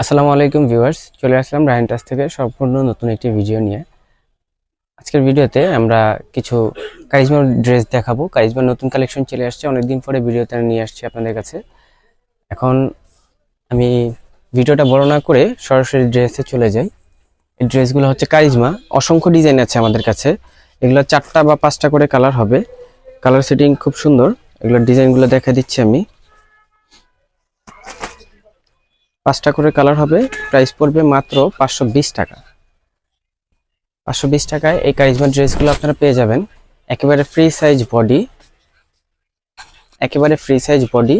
আসসালামু আলাইকুম ভিউয়ার্স, চলে আসলাম রায়হান টাচ থেকে সম্পূর্ণ নতুন একটি ভিডিও নিয়ে। আজকের ভিডিওতে আমরা কিছু কারিজমার ড্রেস দেখাবো। কারিজমার নতুন কালেকশন চলে আসছে, অনেকদিন পরে ভিডিওতে নিয়ে আসছি আপনাদের কাছে। এখন আমি ভিডিওটা বড় না করে সরাসরি ড্রেসে চলে যাই। এই ড্রেসগুলো হচ্ছে কারিজমা, অসংখ্য ডিজাইন আছে আমাদের কাছে। এগুলো 4টা বা 5টা করে কালার হবে, কালার সেটিং খুব সুন্দর। এগুলোর ডিজাইনগুলো দেখা দিচ্ছি আমি। 5টা করে কালার হবে, প্রাইস পড়বে মাত্র 520 টাকা। 520 টাকায় এই কারিজমা ড্রেসগুলো আপনারা পেয়ে যাবেন। একেবারে ফ্রি সাইজ বডি, একেবারে ফ্রি সাইজ বডি,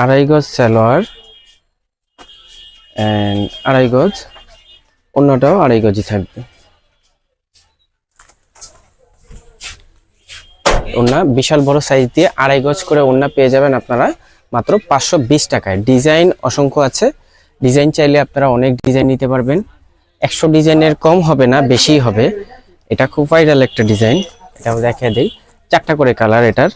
আড়াই গজ সালোয়ার এন্ড আড়াই গজ, অন্যটাও আড়াই গজই থাকবে। ওড়না বিশাল বড় সাইজ দিয়ে আড়াই গজ করে ওড়না পেয়ে যাবেন আপনারা মাত্র 520 টাকায়। ডিজাইন অসংখ্য আছে, ডিজাইন চাইলে আপনারা অনেক ডিজাইন নিতে পারবেন। 100 ডিজাইনের কম হবে না, বেশিই হবে। এটা খুব ভাইরাল একটা ডিজাইন, এটাও দেখিয়ে দেই। 4টা করে কালার, এটার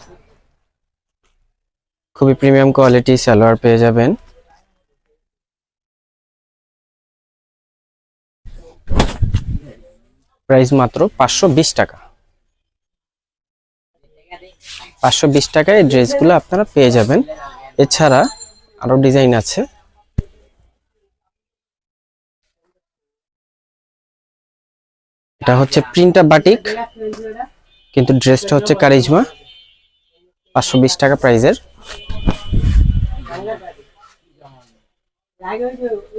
খুবই প্রিমিয়াম কোয়ালিটি সালোয়ার পেয়ে যাবেন। প্রাইস মাত্র 520 টাকা। 520 টাকায় এই ড্রেসগুলো আপনারা পেয়ে যাবেন। এছাড়া আরো ডিজাইন আছে। এটা হচ্ছে প্রিন্টা বাটিক, কিন্তু ড্রেসটা হচ্ছে কারিজমা। 520 টাকা প্রাইজের,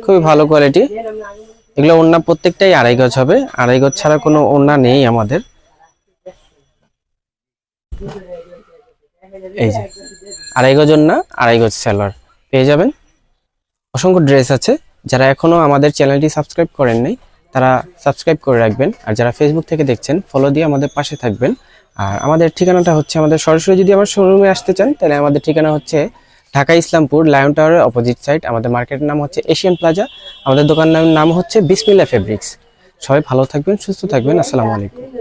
খুবই ভালো কোয়ালিটি। এগুলো ওড়না প্রত্যেকটাই আড়াই গজ হবে, আড়াই গজ ছাড়া কোনো ওড়না নেই আমাদের। এই যে আড়াই গজ ওড়না, আড়াই গজ সালোয়ার পেয়ে যাবেন। অসংখ্য ড্রেস আছে। যারা এখনো আমাদের চ্যানেলটি সাবস্ক্রাইব করেন নাই তারা সাবস্ক্রাইব করে রাখবেন, আর যারা ফেসবুক থেকে দেখছেন ফলো দিয়ে আমাদের পাশে থাকবেন। আর আমাদের ঠিকানাটা হচ্ছে, আমাদের সরাসরি যদি আমার শোরুমে আসতে চান তাহলে আমাদের ঠিকানা হচ্ছে ঢাকা ইসলামপুর লায়ন টাওয়ারের অপোজিট সাইড। আমাদের মার্কেটের নাম হচ্ছে এশিয়ান প্লাজা, আমাদের দোকানের নাম হচ্ছে বিসমিল্লাহ ফেব্রিক্স। সবাই ভালো থাকবেন, সুস্থ থাকবেন। আসসালামু আলাইকুম।